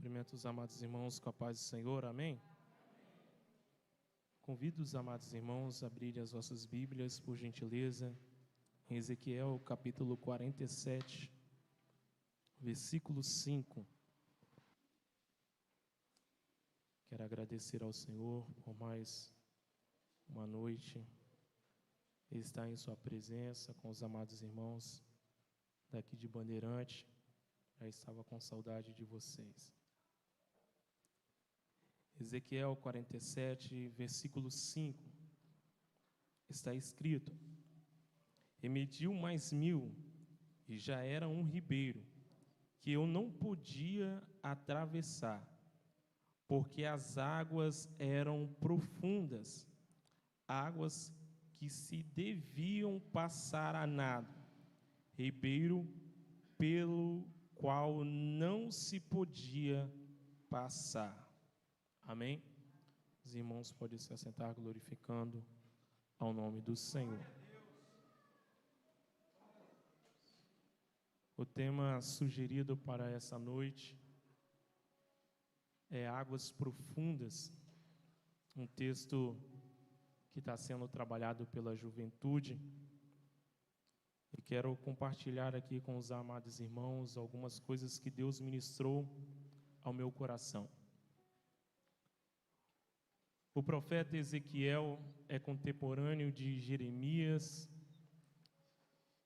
Cumprimento os amados irmãos com a paz do Senhor, amém? Convido os amados irmãos a abrirem as vossas Bíblias, por gentileza, em Ezequiel, capítulo 47, versículo 5. Quero agradecer ao Senhor por mais uma noite, estar em sua presença com os amados irmãos daqui de Bandeirante. Já estava com saudade de vocês. Ezequiel 47, versículo 5, está escrito: E mediu mais 1000, e já era um ribeiro, que eu não podia atravessar, porque as águas eram profundas, águas que se deviam passar a nado, ribeiro pelo qual não se podia passar. Amém? Os irmãos podem se assentar glorificando ao nome do Senhor. O tema sugerido para essa noite é Águas Profundas, um texto que está sendo trabalhado pela juventude. E quero compartilhar aqui com os amados irmãos algumas coisas que Deus ministrou ao meu coração. O profeta Ezequiel é contemporâneo de Jeremias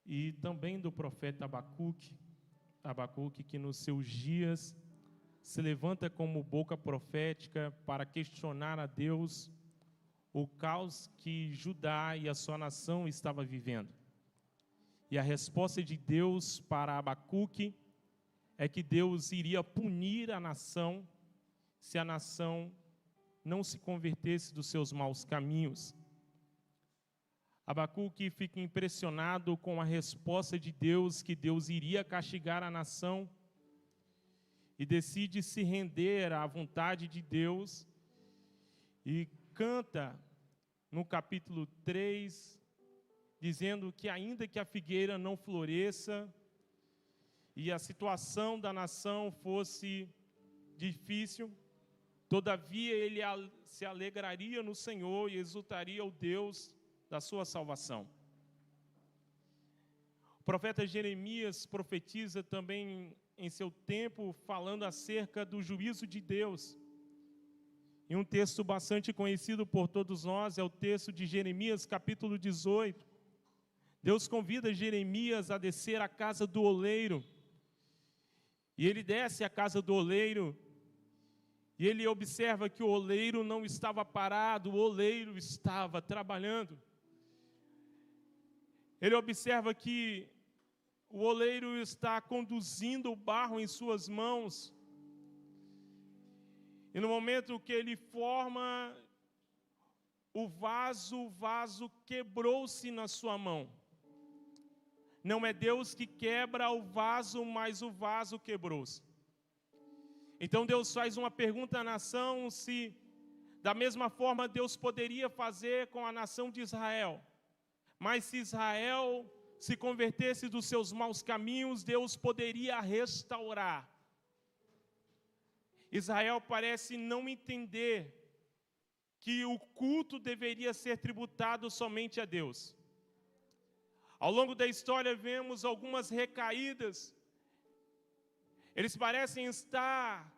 e também do profeta Abacuque, que nos seus dias se levanta como boca profética para questionar a Deus o caos que Judá e a sua nação estava vivendo. E a resposta de Deus para Abacuque é que Deus iria punir a nação se a nação não se convertesse dos seus maus caminhos. Abacuque fica impressionado com a resposta de Deus, que Deus iria castigar a nação, e decide se render à vontade de Deus, e canta no capítulo 3, dizendo que ainda que a figueira não floresça, e a situação da nação fosse difícil, todavia ele se alegraria no Senhor e exultaria o Deus da sua salvação. O profeta Jeremias profetiza também em seu tempo, falando acerca do juízo de Deus. E um texto bastante conhecido por todos nós é o texto de Jeremias, capítulo 18. Deus convida Jeremias a descer à casa do oleiro. E ele desce à casa do oleiro, e ele observa que o oleiro não estava parado, o oleiro estava trabalhando. Ele observa que o oleiro está conduzindo o barro em suas mãos. E no momento que ele forma o vaso quebrou-se na sua mão. Não é Deus que quebra o vaso, mas o vaso quebrou-se. Então Deus faz uma pergunta à nação, se da mesma forma Deus poderia fazer com a nação de Israel. Mas se Israel se convertesse dos seus maus caminhos, Deus poderia restaurar. Israel parece não entender que o culto deveria ser tributado somente a Deus. Ao longo da história vemos algumas recaídas. Eles parecem estar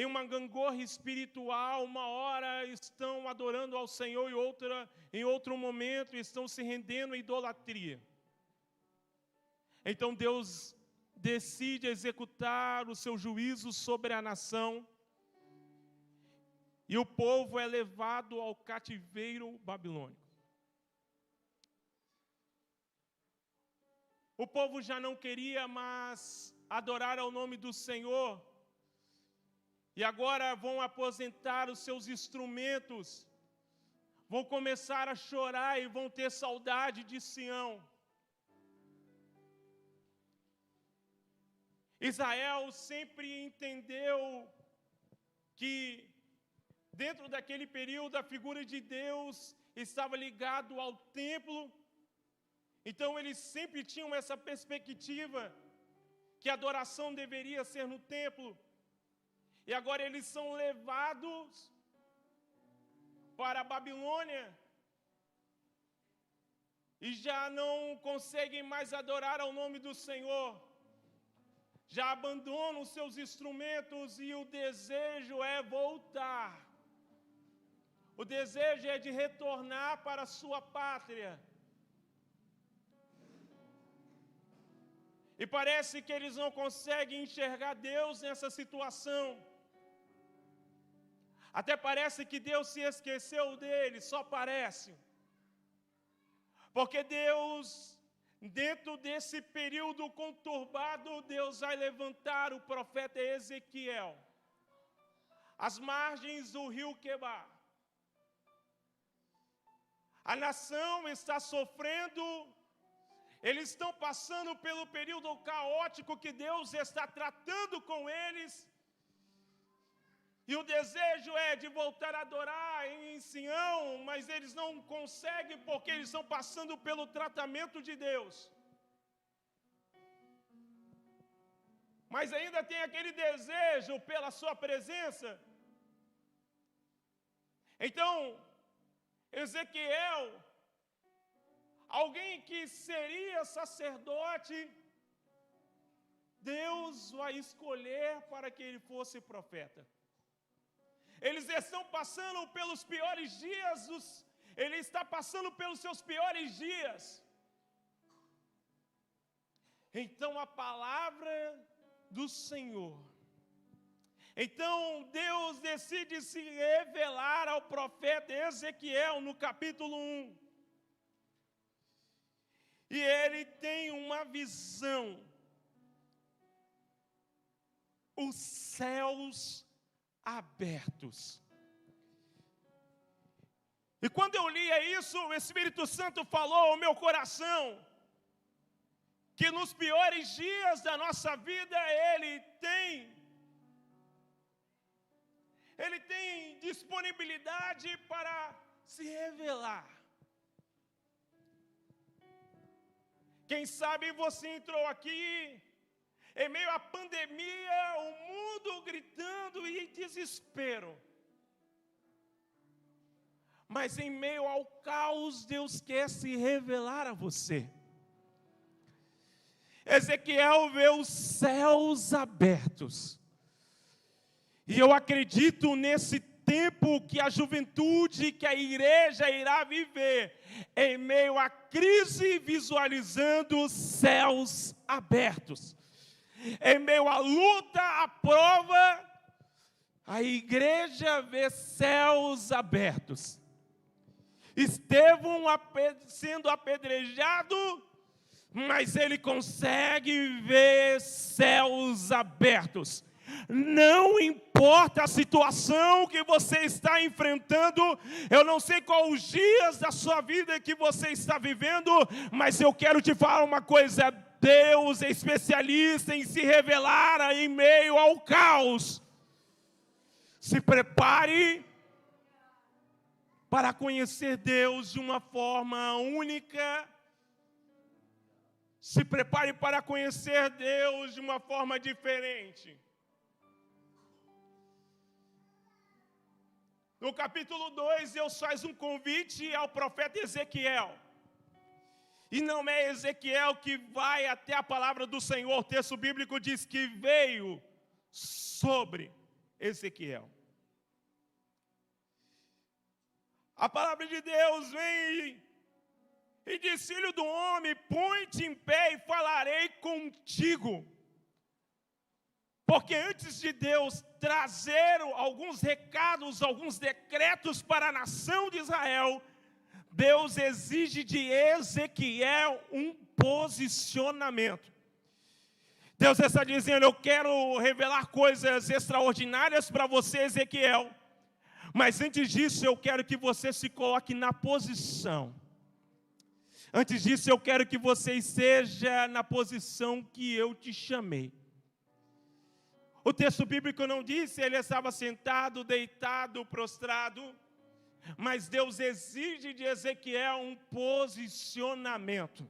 em uma gangorra espiritual, uma hora estão adorando ao Senhor e em outro momento estão se rendendo à idolatria. Então Deus decide executar o seu juízo sobre a nação e o povo é levado ao cativeiro babilônico. O povo já não queria mais adorar ao nome do Senhor, e agora vão aposentar os seus instrumentos, vão começar a chorar e vão ter saudade de Sião. Israel sempre entendeu que dentro daquele período a figura de Deus estava ligado ao templo. Então eles sempre tinham essa perspectiva que a adoração deveria ser no templo. E agora eles são levados para a Babilônia. E já não conseguem mais adorar ao nome do Senhor. Já abandonam os seus instrumentos e o desejo é voltar. O desejo é de retornar para a sua pátria. E parece que eles não conseguem enxergar Deus nessa situação. Até parece que Deus se esqueceu deles, só parece. Porque Deus, dentro desse período conturbado, Deus vai levantar o profeta Ezequiel, às margens do rio Quebar. A nação está sofrendo, eles estão passando pelo período caótico que Deus está tratando com eles. E o desejo é de voltar a adorar em Sião, mas eles não conseguem porque eles estão passando pelo tratamento de Deus. Mas ainda tem aquele desejo pela sua presença. Então, Ezequiel, alguém que seria sacerdote, Deus vai escolher para que ele fosse profeta. Eles estão passando pelos piores dias, ele está passando pelos seus piores dias. Então a palavra do Senhor. Então Deus decide se revelar ao profeta Ezequiel no capítulo 1. E ele tem uma visão. Os céus abertos. E quando eu lia isso, o Espírito Santo falou ao meu coração que nos piores dias da nossa vida Ele tem disponibilidade para se revelar. Quem sabe você entrou aqui em meio à pandemia, o mundo gritando e desespero. Mas em meio ao caos, Deus quer se revelar a você. Ezequiel vê os céus abertos. E eu acredito nesse tempo que a juventude, que a igreja irá viver, em meio à crise, visualizando os céus abertos. Em meio à luta, à prova, a igreja vê céus abertos. Estevão sendo apedrejado, mas ele consegue ver céus abertos. Não importa a situação que você está enfrentando, eu não sei quais os dias da sua vida que você está vivendo, mas eu quero te falar uma coisa: Deus é especialista em se revelar em meio ao caos. Se prepare para conhecer Deus de uma forma única. Se prepare para conhecer Deus de uma forma diferente. No capítulo 2, Deus faz um convite ao profeta Ezequiel. E não é Ezequiel que vai até a palavra do Senhor. O texto bíblico diz que veio sobre Ezequiel. A palavra de Deus vem e diz: filho do homem, põe-te em pé e falarei contigo. Porque antes de Deus trazer alguns recados, alguns decretos para a nação de Israel, Deus exige de Ezequiel um posicionamento. Deus está dizendo: eu quero revelar coisas extraordinárias para você, Ezequiel. Mas antes disso, eu quero que você se coloque na posição. Antes disso, eu quero que você esteja na posição que eu te chamei. O texto bíblico não diz se ele estava sentado, deitado, prostrado, mas Deus exige de Ezequiel um posicionamento.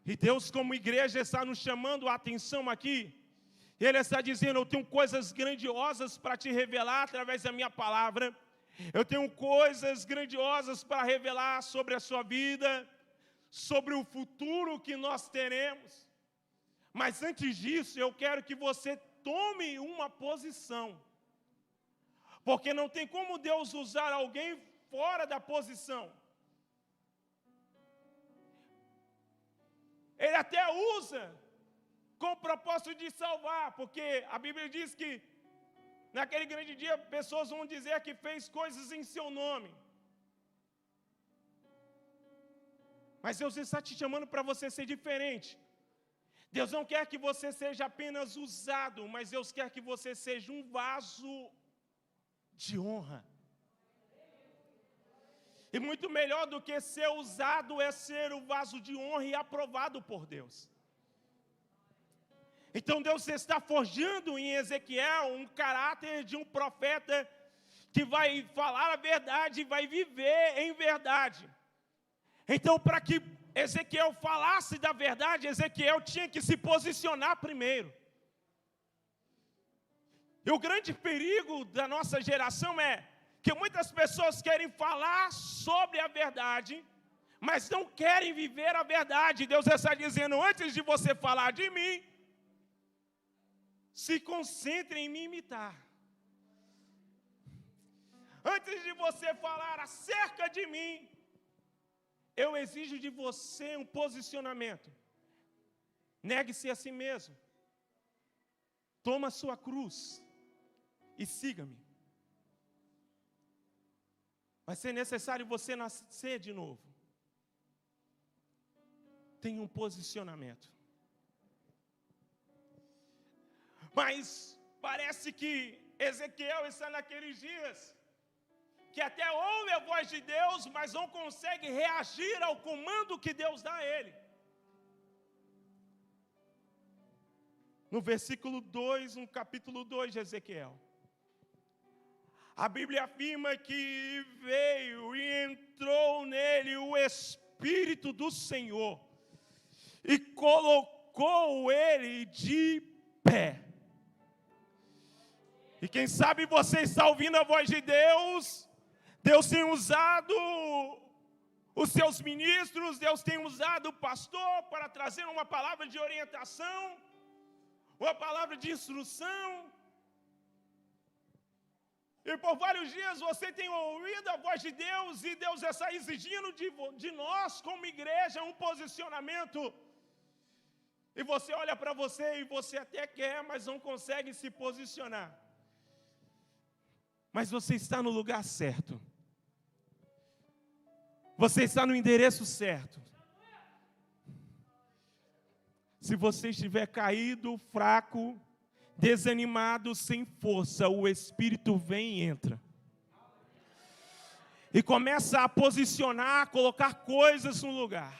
E Deus, como igreja, está nos chamando a atenção aqui, E Ele está dizendo: eu tenho coisas grandiosas para te revelar através da minha palavra. Eu tenho coisas grandiosas para revelar sobre a sua vida, sobre o futuro que nós teremos. Mas antes disso, eu quero que você tome uma posição. Porque não tem como Deus usar alguém fora da posição. Ele até usa com o propósito de salvar, porque a Bíblia diz que naquele grande dia pessoas vão dizer que fez coisas em seu nome. Mas Deus está te chamando para você ser diferente. Deus não quer que você seja apenas usado, mas Deus quer que você seja um vaso de honra. E muito melhor do que ser usado é ser o vaso de honra e aprovado por Deus. Então Deus está forjando em Ezequiel um caráter de um profeta que vai falar a verdade e vai viver em verdade. Então, para que Ezequiel falasse da verdade, Ezequiel tinha que se posicionar primeiro. E o grande perigo da nossa geração é que muitas pessoas querem falar sobre a verdade, mas não querem viver a verdade. Deus está dizendo: antes de você falar de mim, se concentre em me imitar. Antes de você falar acerca de mim, eu exijo de você um posicionamento. Negue-se a si mesmo. Toma a sua cruz e siga-me. Vai ser necessário você nascer de novo. Tenha um posicionamento. Mas parece que Ezequiel está naqueles dias que até ouve a voz de Deus, mas não consegue reagir ao comando que Deus dá a ele. No versículo 2, no capítulo 2 de Ezequiel, a Bíblia afirma que veio e entrou nele o Espírito do Senhor e colocou ele de pé. E quem sabe você está ouvindo a voz de Deus. Deus tem usado os seus ministros, Deus tem usado o pastor para trazer uma palavra de orientação, uma palavra de instrução. E por vários dias você tem ouvido a voz de Deus e Deus está exigindo de nós, como igreja, um posicionamento. E você olha para você e você até quer, mas não consegue se posicionar. Mas você está no lugar certo. Você está no endereço certo. Se você estiver caído, fraco, desanimado, sem força, o Espírito vem e entra. E começa a posicionar, a colocar coisas no lugar.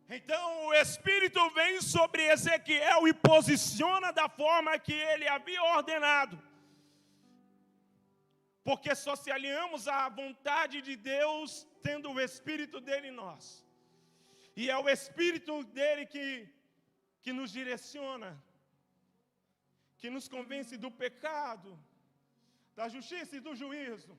Então o Espírito vem sobre Ezequiel e posiciona da forma que ele havia ordenado. Porque só se alinhamos à vontade de Deus tendo o Espírito dele em nós. E é o Espírito dele que nos direciona, que nos convence do pecado, da justiça e do juízo.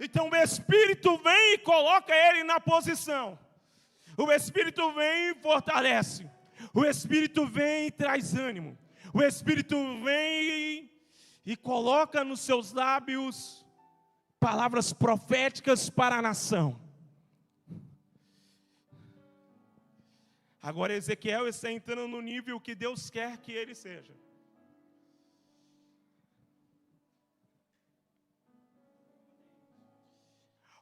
Então o Espírito vem e coloca ele na posição. O Espírito vem e fortalece. O Espírito vem e traz ânimo. O Espírito vem e coloca nos seus lábios palavras proféticas para a nação. Agora Ezequiel está entrando no nível que Deus quer que ele seja.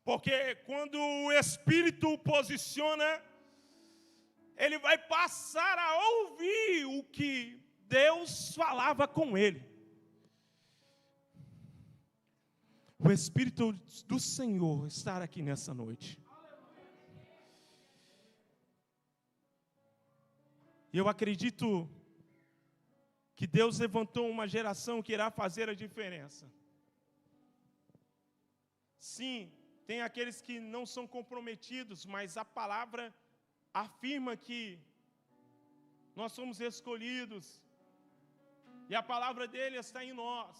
Porque quando o Espírito posiciona, ele vai passar a ouvir o que Deus falava com ele. O Espírito do Senhor está aqui nessa noite. E eu acredito que Deus levantou uma geração que irá fazer a diferença. Sim, tem aqueles que não são comprometidos, mas a palavra afirma que nós somos escolhidos, e a palavra dele está em nós.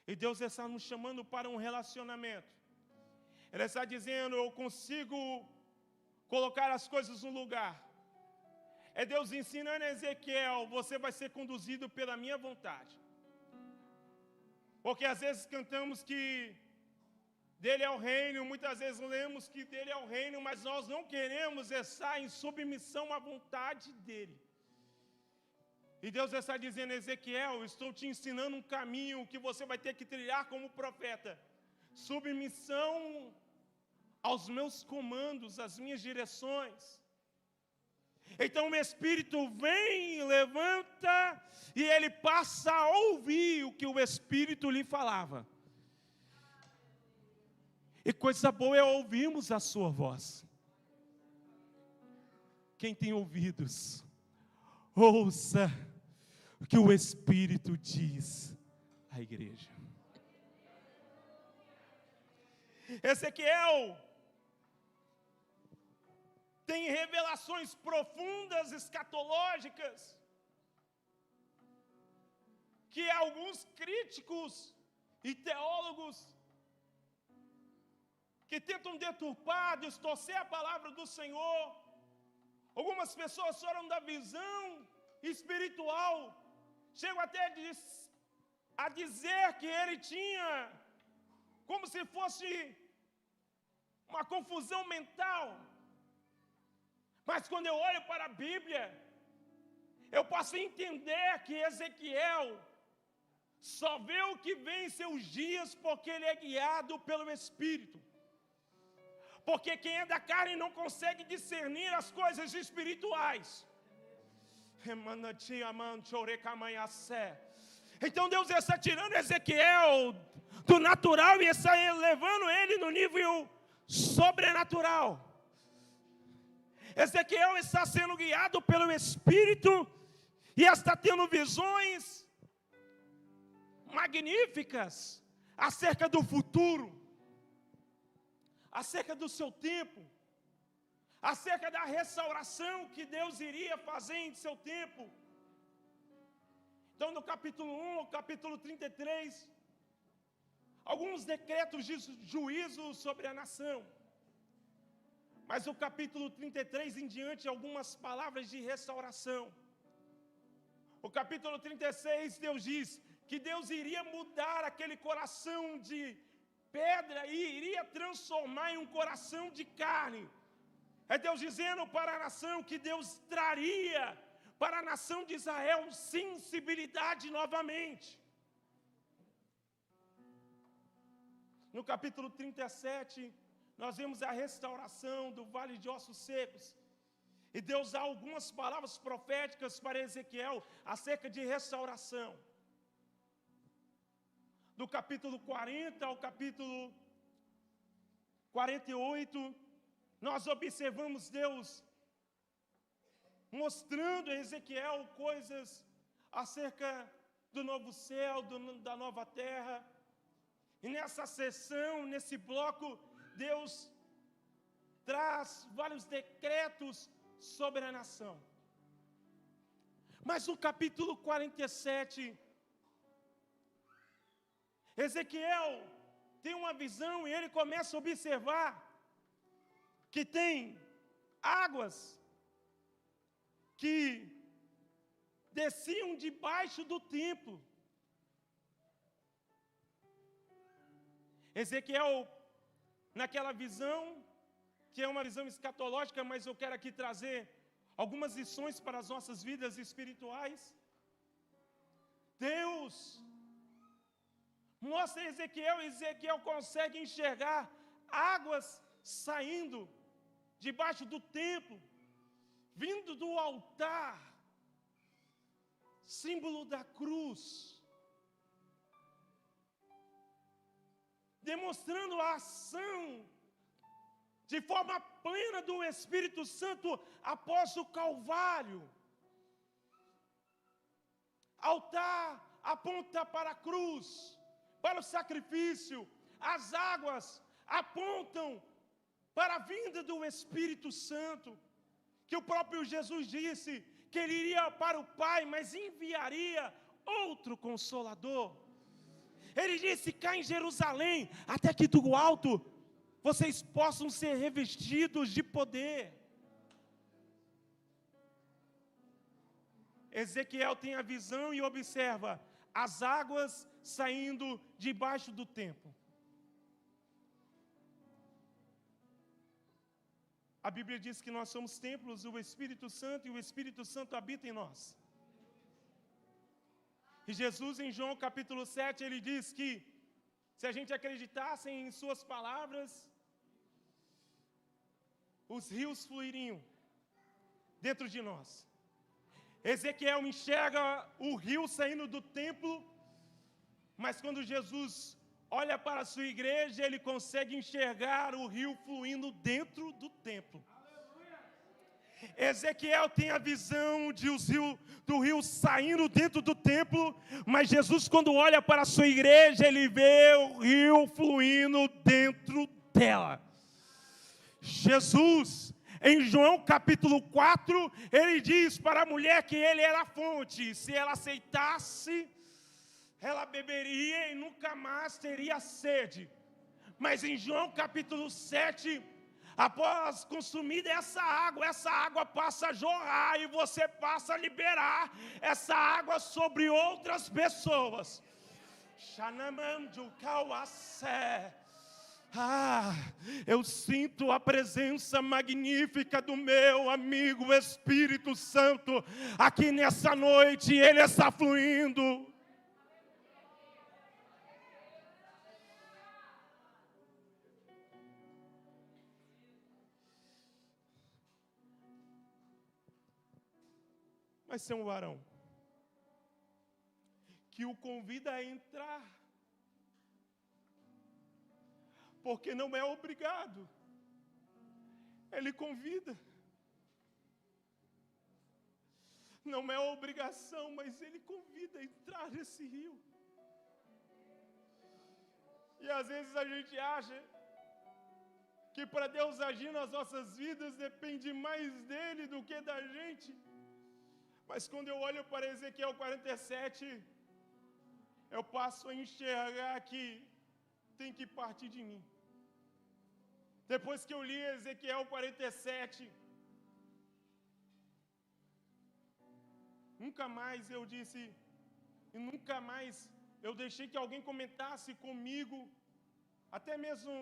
E Deus está nos chamando para um relacionamento. Ele está dizendo, eu consigo colocar as coisas no lugar. É Deus ensinando a Ezequiel, você vai ser conduzido pela minha vontade. Porque às vezes cantamos que dele é o reino, muitas vezes lemos que dele é o reino, mas nós não queremos estar em submissão à vontade dele. E Deus está dizendo, Ezequiel, estou te ensinando um caminho que você vai ter que trilhar como profeta. Submissão aos meus comandos, às minhas direções. Então o Espírito vem, levanta, e ele passa a ouvir o que o Espírito lhe falava. E coisa boa é ouvirmos a sua voz. Quem tem ouvidos, ouça o que o Espírito diz à igreja. Ezequiel tem revelações profundas, escatológicas, que alguns críticos e teólogos que tentam deturpar, distorcer a palavra do Senhor. Algumas pessoas foram da visão espiritual, chegam até a dizer que ele tinha como se fosse uma confusão mental. Mas quando eu olho para a Bíblia, eu posso entender que Ezequiel só vê o que vem em seus dias porque ele é guiado pelo Espírito. Porque quem é da carne não consegue discernir as coisas espirituais. Então Deus está tirando Ezequiel do natural e está elevando ele no nível sobrenatural. Ezequiel está sendo guiado pelo Espírito e está tendo visões magníficas acerca do futuro, acerca do seu tempo, acerca da restauração que Deus iria fazer em seu tempo. Então, no capítulo 1 ao capítulo 33, alguns decretos de juízo sobre a nação. Mas o capítulo 33 em diante, algumas palavras de restauração. O capítulo 36, Deus diz que Deus iria mudar aquele coração de pedra e iria transformar em um coração de carne. É Deus dizendo para a nação que Deus traria para a nação de Israel sensibilidade novamente. No capítulo 37, nós vemos a restauração do vale de ossos secos. E Deus dá algumas palavras proféticas para Ezequiel acerca de restauração. Do capítulo 40 ao capítulo 48, nós observamos Deus mostrando a Ezequiel coisas acerca do novo céu, da nova terra. E nessa sessão, nesse bloco, Deus traz vários decretos sobre a nação. Mas no capítulo 47, Ezequiel tem uma visão e ele começa a observar que tem águas que desciam debaixo do templo. Ezequiel, naquela visão, que é uma visão escatológica, mas eu quero aqui trazer algumas lições para as nossas vidas espirituais. Deus mostra a Ezequiel, e Ezequiel consegue enxergar águas saindo debaixo do templo, vindo do altar, símbolo da cruz, demonstrando a ação de forma plena do Espírito Santo após o Calvário. Altar aponta para a cruz, para o sacrifício. As águas apontam para a vinda do Espírito Santo, que o próprio Jesus disse que ele iria para o Pai, mas enviaria outro Consolador. Ele disse: cá em Jerusalém, até que do alto vocês possam ser revestidos de poder. Ezequiel tem a visão e observa as águas saindo debaixo do templo. A Bíblia diz que nós somos templos do Espírito Santo e o Espírito Santo habita em nós. E Jesus, em João capítulo 7, ele diz que se a gente acreditasse em suas palavras, os rios fluiriam dentro de nós. Ezequiel enxerga o rio saindo do templo, mas quando Jesus olha para a sua igreja, ele consegue enxergar o rio fluindo dentro do templo. Ezequiel tem a visão do rio saindo dentro do templo, mas Jesus, quando olha para a sua igreja, ele vê o rio fluindo dentro dela. Jesus, em João capítulo 4, ele diz para a mulher que ele era a fonte. Se ela aceitasse, ela beberia e nunca mais teria sede. Mas em João capítulo 7, após consumida essa água passa a jorrar e você passa a liberar essa água sobre outras pessoas. Eu sinto a presença magnífica do meu amigo Espírito Santo aqui nessa noite, ele está fluindo. Vai ser um varão que o convida a entrar, porque não é obrigado, ele convida. Não é obrigação, mas ele convida a entrar nesse rio. E às vezes a gente acha que para Deus agir nas nossas vidas depende mais dele do que da gente. Mas quando eu olho para Ezequiel 47, eu passo a enxergar que tem que partir de mim. Depois que eu li Ezequiel 47, nunca mais eu disse, e nunca mais eu deixei que alguém comentasse comigo, até mesmo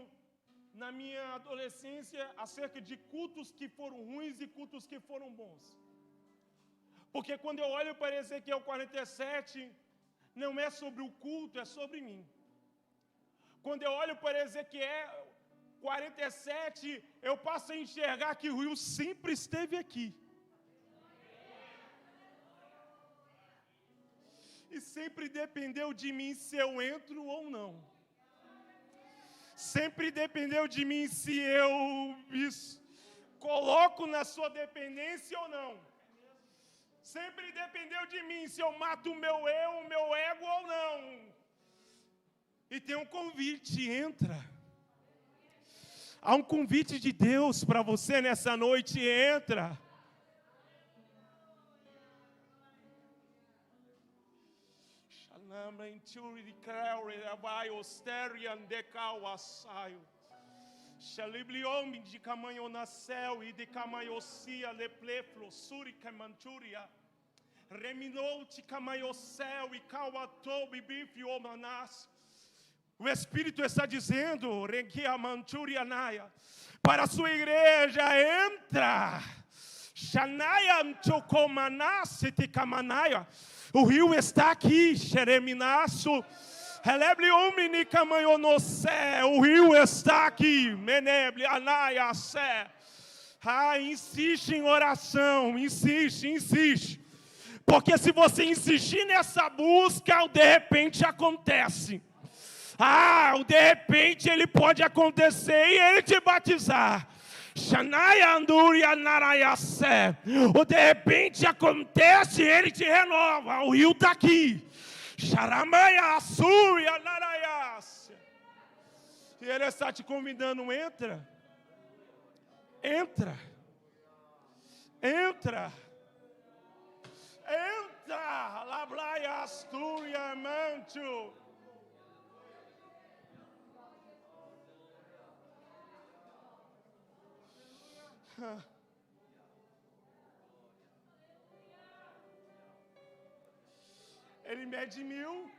na minha adolescência, acerca de cultos que foram ruins e cultos que foram bons. Porque quando eu olho para Ezequiel 47, não é sobre o culto, é sobre mim. Quando eu olho para Ezequiel 47, eu passo a enxergar que o rio sempre esteve aqui. E sempre dependeu de mim se eu entro ou não. Sempre dependeu de mim se eu me coloco na sua dependência ou não. Sempre dependeu de mim se eu mato o meu eu, o meu ego ou não. E tem um convite, entra. Há um convite de Deus para você nessa noite, entra. Xalibliom de camanho nasceu e de camanhocia lepleflo surica manchuria reminou te camanhocel e cauatou e bifio manas. O Espírito está dizendo, requia manchuria naia, para a sua igreja, entra. Xanaia mchocomanase te camanaia. O rio está aqui, xereminaço. O rio está aqui. Insiste em oração, insiste. Porque se você insistir nessa busca, o de repente acontece. O de repente ele pode acontecer e ele te batizar. Xanaia Anduria Narayasé. Ou de repente acontece, ele te renova. O rio está aqui. Xaramaia Assuria Narayas. E ele está te convidando, entra. Entra. Entra. Entra. Lablaia Asturia Mancho. Ele mede 1000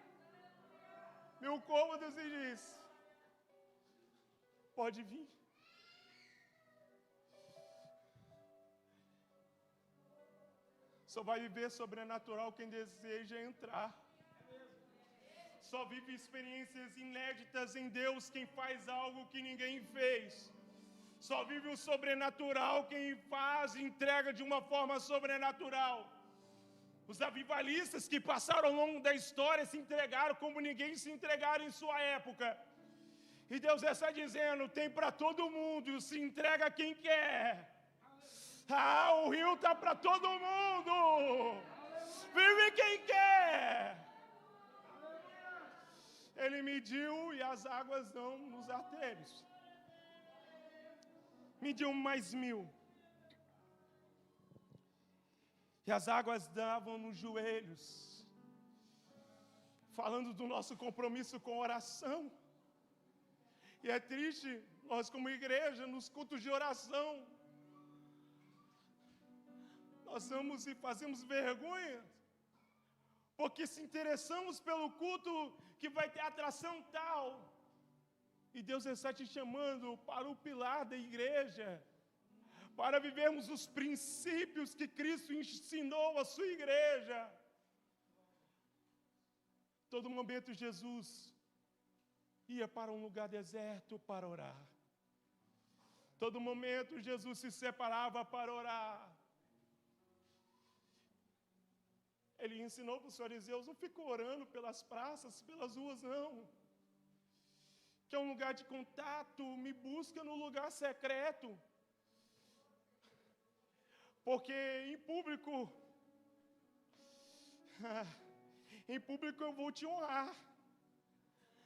cômodos e diz: pode vir. Só vai viver sobrenatural quem deseja entrar. Só vive experiências inéditas em Deus quem faz algo que ninguém fez. Só vive o sobrenatural quem faz e entrega de uma forma sobrenatural. Os avivalistas que passaram ao longo da história se entregaram como ninguém se entregaram em sua época. E Deus está dizendo, tem para todo mundo, se entrega quem quer. O rio está para todo mundo. Vive quem quer. Ele mediu e as águas dão nos artérios. Mediu mais 1000. E as águas davam nos joelhos. Falando do nosso compromisso com oração. E é triste, nós como igreja, nos cultos de oração, nós vamos e fazemos vergonha, porque se interessamos pelo culto que vai ter atração tal. E Deus está te chamando para o pilar da igreja, para vivermos os princípios que Cristo ensinou à sua igreja. Todo momento Jesus ia para um lugar deserto para orar. Todo momento Jesus se separava para orar. Ele ensinou para os fariseus, não fica orando pelas praças, pelas ruas, não. Que é um lugar de contato, me busca no lugar secreto. Porque em público eu vou te honrar.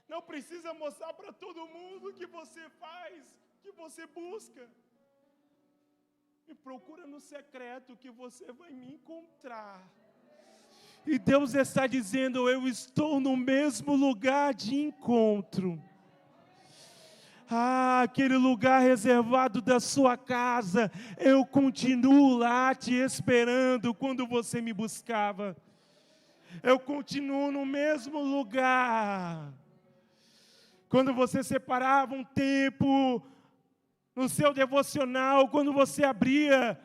Não precisa mostrar para todo mundo o que você faz, que você busca. Me procura no secreto que você vai me encontrar. E Deus está dizendo, eu estou no mesmo lugar de encontro. Aquele lugar reservado da sua casa, eu continuo lá te esperando quando você me buscava. Eu continuo no mesmo lugar. Quando você separava um tempo no seu devocional, quando você abria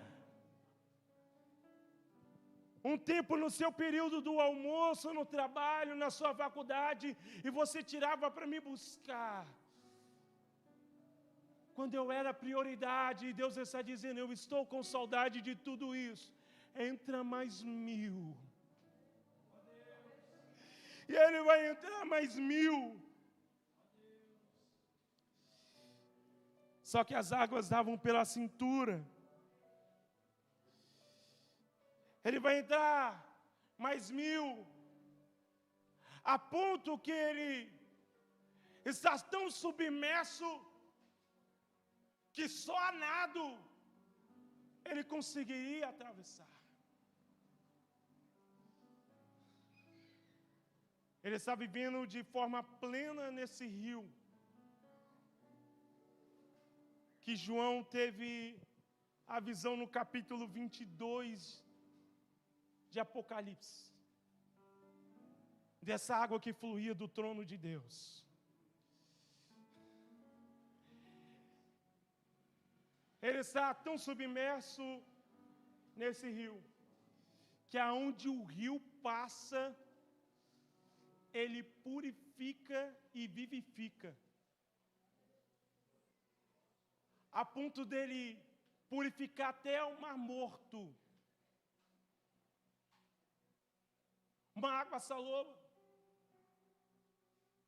um tempo no seu período do almoço, no trabalho, na sua faculdade, e você tirava para me buscar. Quando eu era prioridade, e Deus está dizendo, eu estou com saudade de tudo isso. Entra mais 1000. E Ele vai entrar mais 1000. Só que as águas davam pela cintura. Ele vai entrar mais 1000. A ponto que ele está tão submerso que só a nado ele conseguiria atravessar. Ele está vivendo de forma plena nesse rio. Que João teve a visão no capítulo 22 de Apocalipse. Dessa água que fluía do trono de Deus. Ele está tão submerso nesse rio, que aonde o rio passa, ele purifica e vivifica. A ponto dele purificar até o mar morto. Uma água salobra,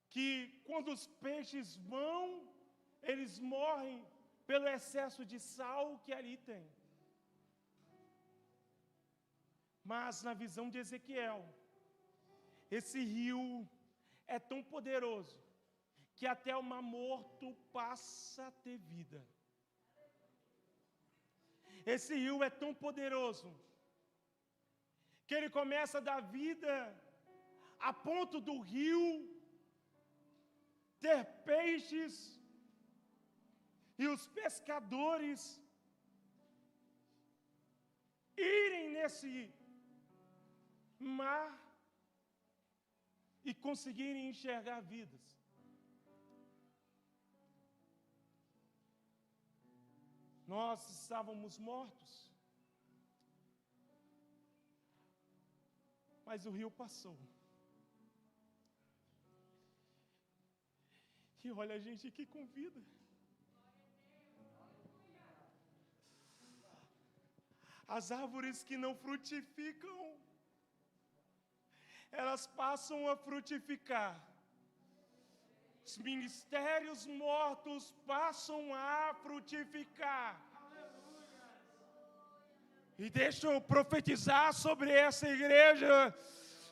que quando os peixes vão, eles morrem pelo excesso de sal que ali tem. Mas na visão de Ezequiel, esse rio é tão poderoso que até o mar morto passa a ter vida. Esse rio é tão poderoso que ele começa a dar vida a ponto do rio ter peixes e os pescadores irem nesse mar e conseguirem enxergar vidas. Nós estávamos mortos, mas o rio passou. E olha a gente aqui com vida. As árvores que não frutificam, elas passam a frutificar. Os ministérios mortos passam a frutificar. E deixa eu profetizar sobre essa igreja.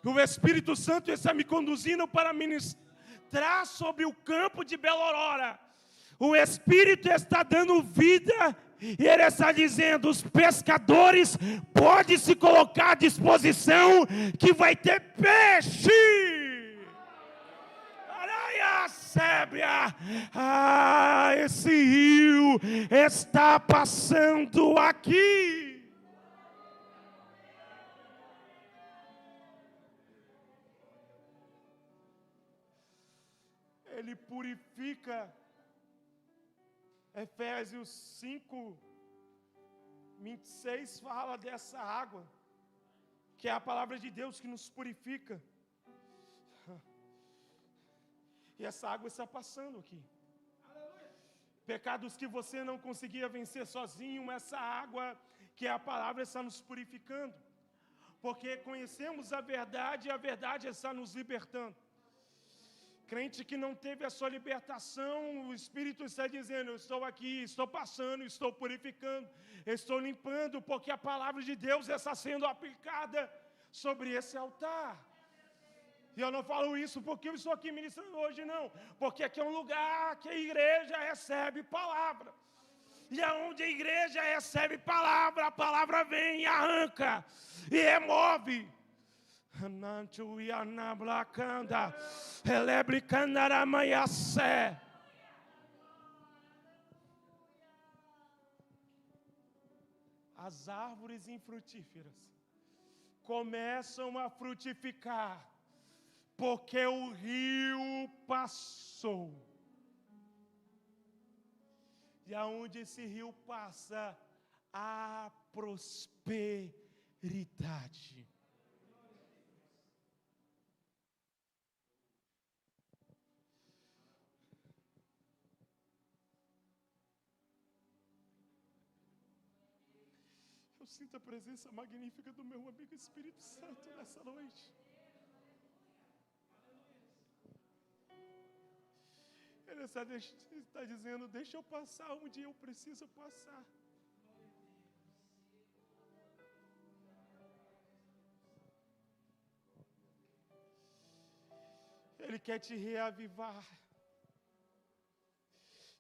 O Espírito Santo está me conduzindo para ministrar sobre o campo de Bela Aurora. O Espírito está dando vida. E ele está dizendo, os pescadores podem se colocar à disposição que vai ter peixe. Araia sébria. Esse rio está passando aqui. Ele purifica. Efésios 5, 26 fala dessa água, que é a palavra de Deus que nos purifica. E essa água está passando aqui. Pecados que você não conseguia vencer sozinho, essa água, que é a palavra, está nos purificando. Porque conhecemos a verdade e a verdade está nos libertando. Crente que não teve a sua libertação, o Espírito está dizendo, eu estou aqui, estou passando, estou purificando, estou limpando, porque a palavra de Deus está sendo aplicada sobre esse altar. E eu não falo isso porque eu estou aqui ministrando hoje, não. Porque aqui é um lugar que a igreja recebe palavra. E aonde a igreja recebe palavra, a palavra vem e arranca, e remove. As árvores infrutíferas começam a frutificar, porque o rio passou. E aonde esse rio passa, há prosperidade. Eu sinto a presença magnífica do meu amigo Espírito Santo nessa noite. Ele está dizendo, deixa eu passar onde eu preciso passar. Ele quer te reavivar.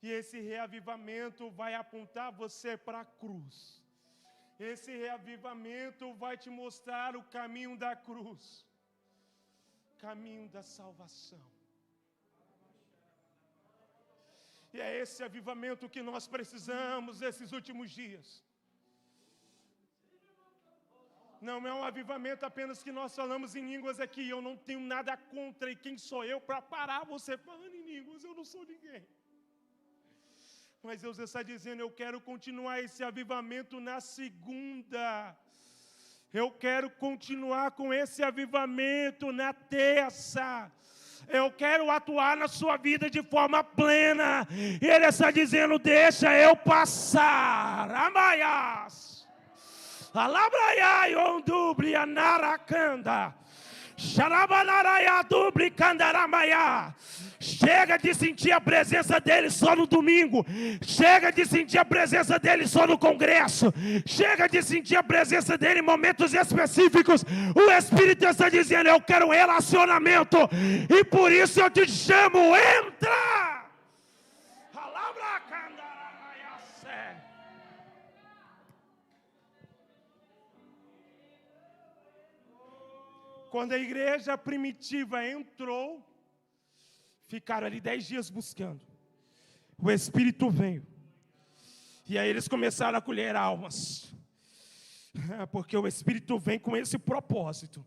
E esse reavivamento vai apontar você para a cruz. Esse reavivamento vai te mostrar o caminho da cruz, caminho da salvação. E é esse avivamento que nós precisamos nesses últimos dias. Não é um avivamento apenas que nós falamos em línguas aqui. Eu não tenho nada contra. E quem sou eu para parar você falando em línguas? Eu não sou ninguém. Mas Deus está dizendo, eu quero continuar esse avivamento na segunda. Eu quero continuar com esse avivamento na terça. Eu quero atuar na sua vida de forma plena. E Ele está dizendo, deixa eu passar. Amaias. Alabraiai ondubria naracanda. Chega de sentir a presença dele só no domingo. Chega de sentir a presença dele só no congresso. Chega de sentir a presença dele em momentos específicos. O Espírito está dizendo: eu quero um relacionamento, e por isso eu te chamo, entra. Quando a igreja primitiva entrou, ficaram ali 10 dias buscando. O Espírito veio. E aí eles começaram a colher almas. Porque o Espírito vem com esse propósito: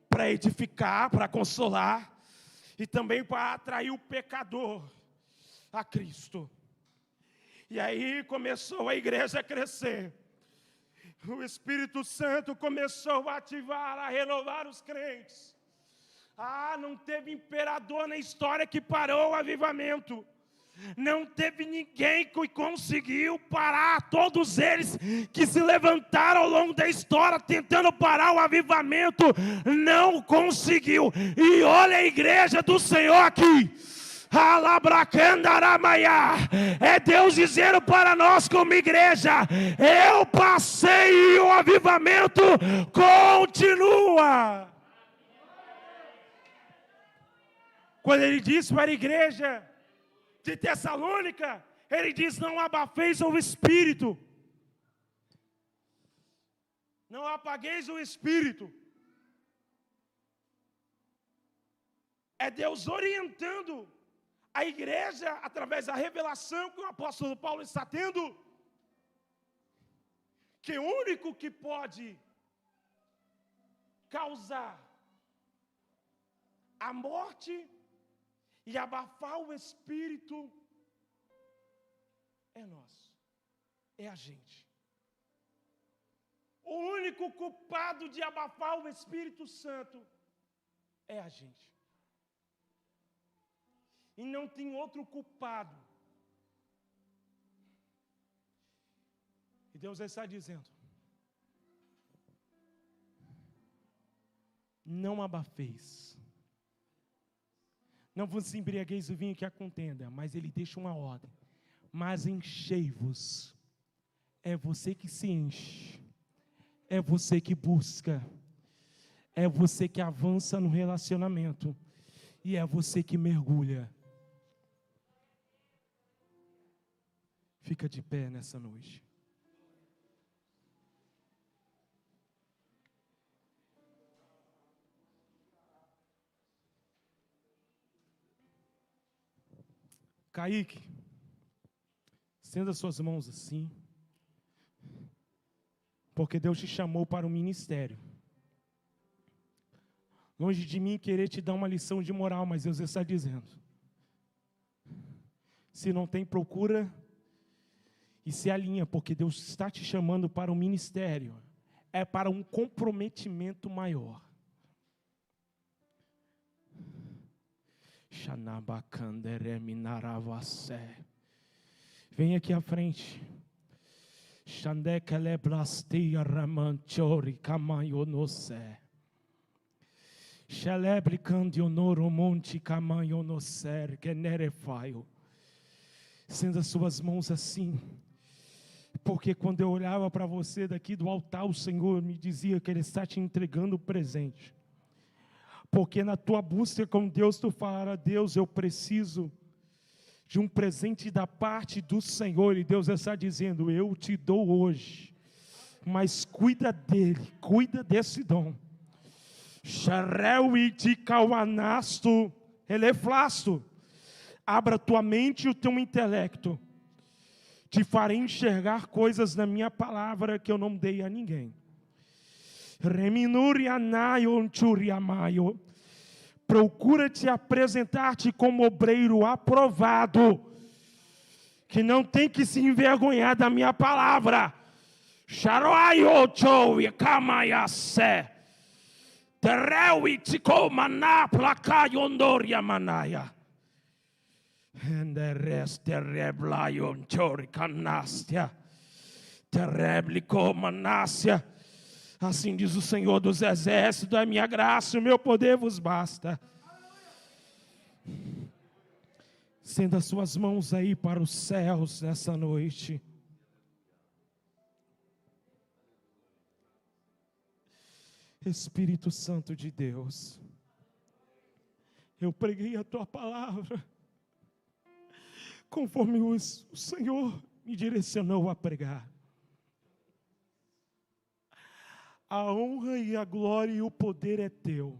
para edificar, para consolar, e também para atrair o pecador a Cristo. E aí começou a igreja a crescer. O Espírito Santo começou a ativar, a renovar os crentes. Não teve imperador na história que parou o avivamento. Não teve ninguém que conseguiu parar. Todos eles que se levantaram ao longo da história tentando parar o avivamento, não conseguiu. E olha a igreja do Senhor aqui. É Deus dizendo para nós como igreja: eu passei e o avivamento continua. Quando ele disse para a igreja de Tessalônica, ele diz: não abafeis o espírito, não apagueis o espírito. É Deus orientando a igreja, através da revelação que o apóstolo Paulo está tendo, que o único que pode causar a morte e abafar o espírito é nós, é a gente. O único culpado de abafar o Espírito Santo é a gente. E não tem outro culpado. E Deus está dizendo: não abafeis, não vos embriagueis o vinho que a contenda. Mas ele deixa uma ordem: mas enchei-vos. É você que se enche, é você que busca, é você que avança no relacionamento, e é você que mergulha. Fica de pé nessa noite. Kaique, estenda suas mãos assim, porque Deus te chamou para o ministério. Longe de mim querer te dar uma lição de moral, mas Deus está dizendo: se não tem, procura e se alinha, porque Deus está te chamando para o ministério. É para um comprometimento maior. Vem aqui à frente. Estenda suas mãos assim. Porque quando eu olhava para você daqui do altar, o Senhor me dizia que Ele está te entregando o presente. Porque na tua busca com Deus, tu falará: Deus, eu preciso de um presente da parte do Senhor. E Deus está dizendo: eu te dou hoje, mas cuida dele, cuida desse dom. Abra tua mente e o teu intelecto. Te farei enxergar coisas na minha palavra que eu não dei a ninguém. Procura te apresentar-te como obreiro aprovado, que não tem que se envergonhar da minha palavra. Assim diz o Senhor dos Exércitos: a minha graça e o meu poder vos basta. Estenda as suas mãos aí para os céus nessa noite. Espírito Santo de Deus, eu preguei a tua palavra conforme o Senhor me direcionou a pregar. A honra e a glória e o poder é teu.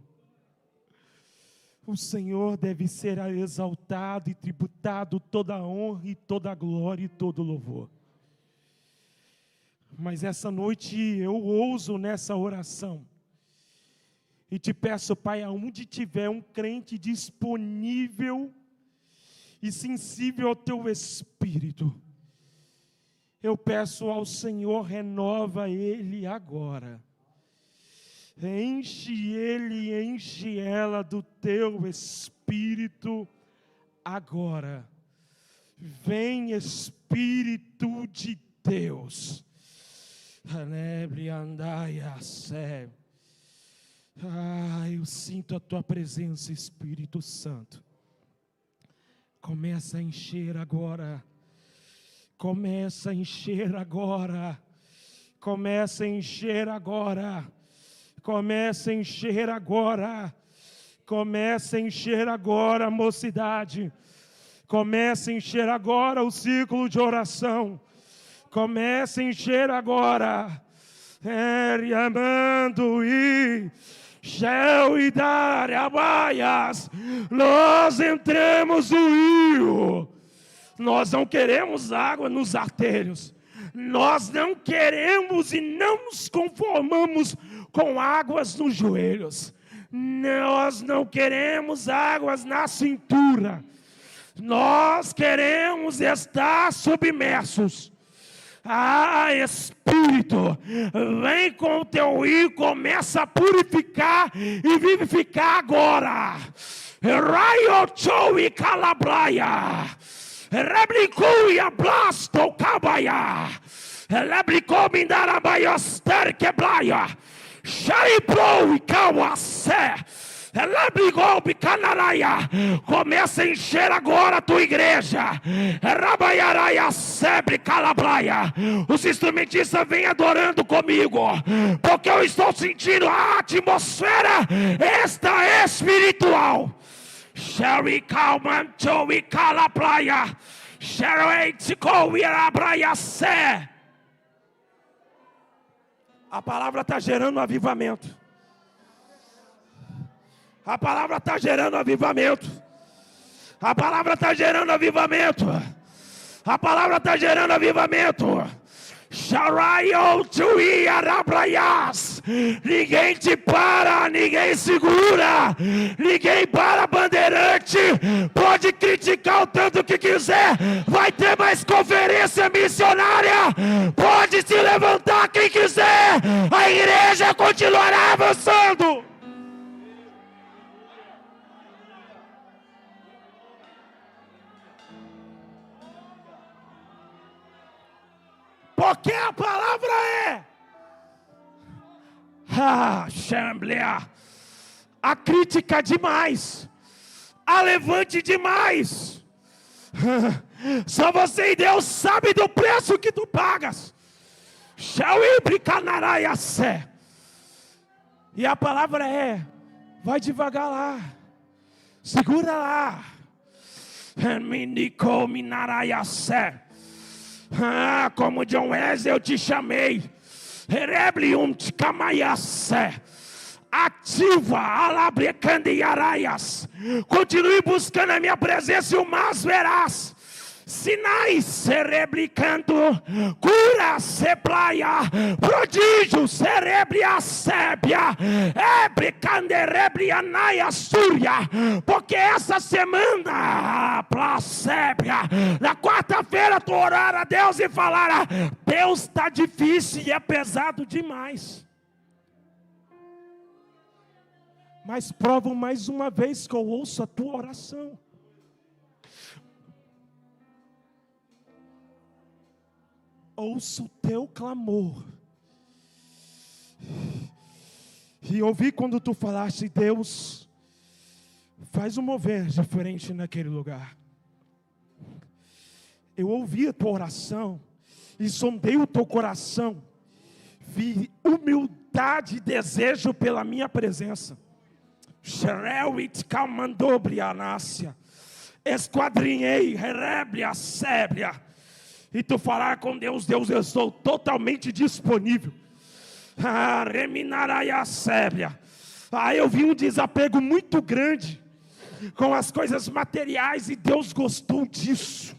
O Senhor deve ser exaltado e tributado toda a honra e toda a glória e todo o louvor. Mas essa noite eu ouso nessa oração e te peço, Pai, aonde tiver um crente disponível e sensível ao teu Espírito, eu peço ao Senhor, renova ele agora. Enche ele, enche ela do teu Espírito agora. Vem, Espírito de Deus. Eu sinto a tua presença, Espírito Santo. Começa a encher agora. Começa a encher agora. Começa a encher agora. Começa a encher agora. Começa a encher agora, mocidade. Começa a encher agora o círculo de oração. Começa a encher agora. Amando e Shell e Darabaias. Nós entremos no rio. Nós não queremos água nos artérios. Nós não queremos e não nos conformamos com águas nos joelhos. Nós não queremos águas na cintura. Nós queremos estar submersos. Espírito, vem com o teu rio, começa a purificar e vivificar agora. Raio Choi Calabraia. Reblicou e ablasto cabaia. Reblicou mindarabaioster quebraia. Xaripou e cauacé. Reblicou bicanaraia. Começa a encher agora a tua igreja. Rabaiaraia sebre calabraia. Os instrumentistas vêm adorando comigo, porque eu estou sentindo a atmosfera esta espiritual. Sherry Calman, Joey Calabraia, Sherry Tico e Arabraia Sé. A palavra está gerando avivamento. A palavra está gerando avivamento. A palavra está gerando avivamento. A palavra está gerando avivamento. Ninguém te para, ninguém segura, ninguém para bandeirante. Pode criticar o tanto que quiser, vai ter mais conferência missionária. Pode se levantar quem quiser, a igreja continuará avançando. Porque a palavra é a crítica demais, a levante demais. Só você e Deus sabe do preço que tu pagas. E a palavra é: vai devagar lá, segura lá. Como John Wesley eu te chamei. Ativa alabrecandiaraias. Continue buscando a minha presença e o mais verás sinais cereblicando, cura seplaia, prodígio cerebria sébia, ebrecanderebria naia súria. Porque essa semana, placébia, na quarta-feira tu orar a Deus e falar: Deus está difícil e é pesado demais. Mas prova mais uma vez que eu ouço a tua oração. Ouça o teu clamor. E ouvi quando tu falaste: Deus, faz um mover diferente naquele lugar. Eu ouvi a tua oração e sondei o teu coração. Vi humildade e desejo pela minha presença. Esquadrinhei, reblia, sébria. E tu falar com Deus: Deus, eu estou totalmente disponível. Reminaraia, sébria. Eu vi um desapego muito grande com as coisas materiais e Deus gostou disso.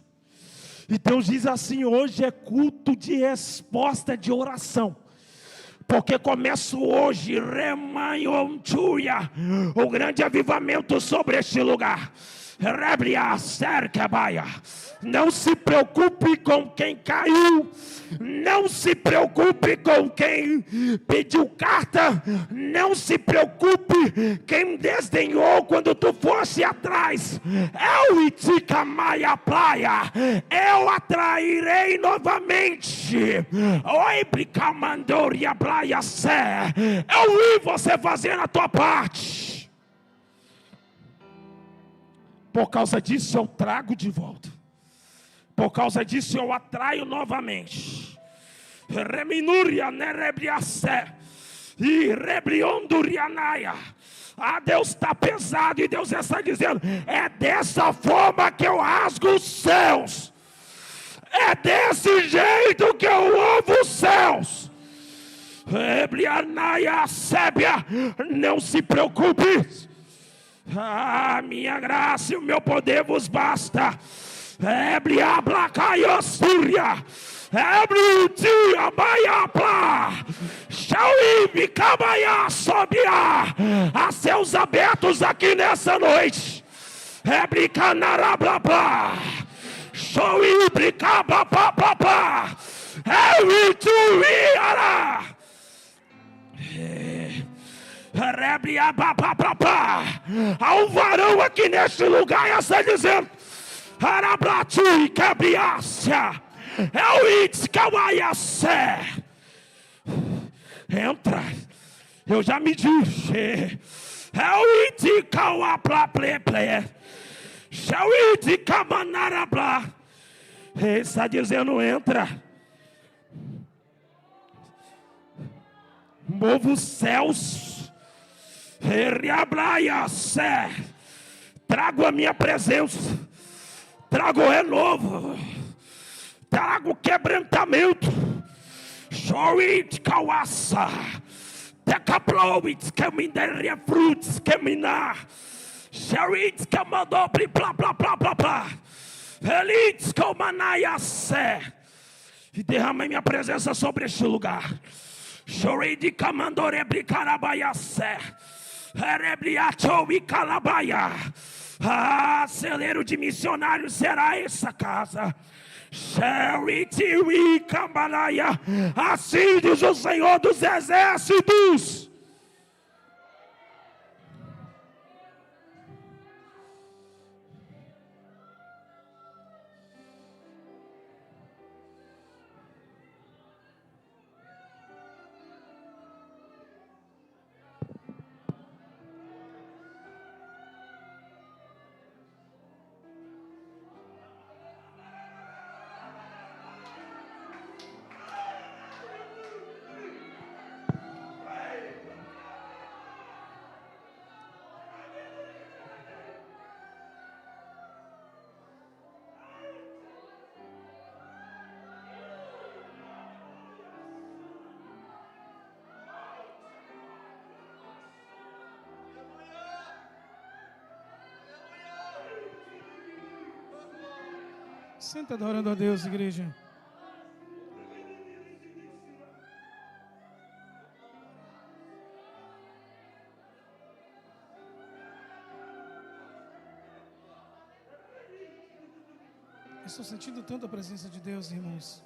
E Deus diz assim: hoje é culto de resposta de oração. Porque começa hoje, Remanhontuia, o grande avivamento sobre este lugar. Rebria, cercabaia. Não se preocupe com quem caiu. Não se preocupe com quem pediu carta. Não se preocupe quem desdenhou quando tu fosse atrás. Eu iticamaia praia. Eu atrairei novamente. Oi, bricamandoria praia sé. Eu vi você fazendo a tua parte. Por causa disso eu trago de volta. Por causa disso eu atraio novamente. Reminúria nerebriacé. E rebriondurianaia. Deus está pesado e Deus está dizendo: é dessa forma que eu rasgo os céus. É desse jeito que eu ouvo os céus. Rebrianaia sébia. Não se preocupe. Minha graça e o meu poder vos basta. Ebriablacaiosúria. Ebriutia baiapla. Xauíbe cabaiá sobia. A céus abertos aqui nessa noite. Ebricanarablabla. Xauíbe cabapapapá. Ebrituiara. Há um varão aqui neste lugar e está dizendo: Arabratu cabriácia, entra, eu já me disse. Ele está dizendo: entra. Mova os céus. Trago a minha presença. Trago renovo. Trago quebrantamento. Chorit kawaça. Tecaploit caminharia frutos caminar. Chorit camandobre blá blá blá blá blá. Elites comanaia sé. E derramei minha presença sobre este lugar. Chorei de camandore bricarabaia sé. Erebriatou e calabaia. Celeiro de missionários será essa casa. Assim diz o Senhor dos Exércitos. Senta adorando a Deus, igreja. Eu estou sentindo tanto a presença de Deus, irmãos.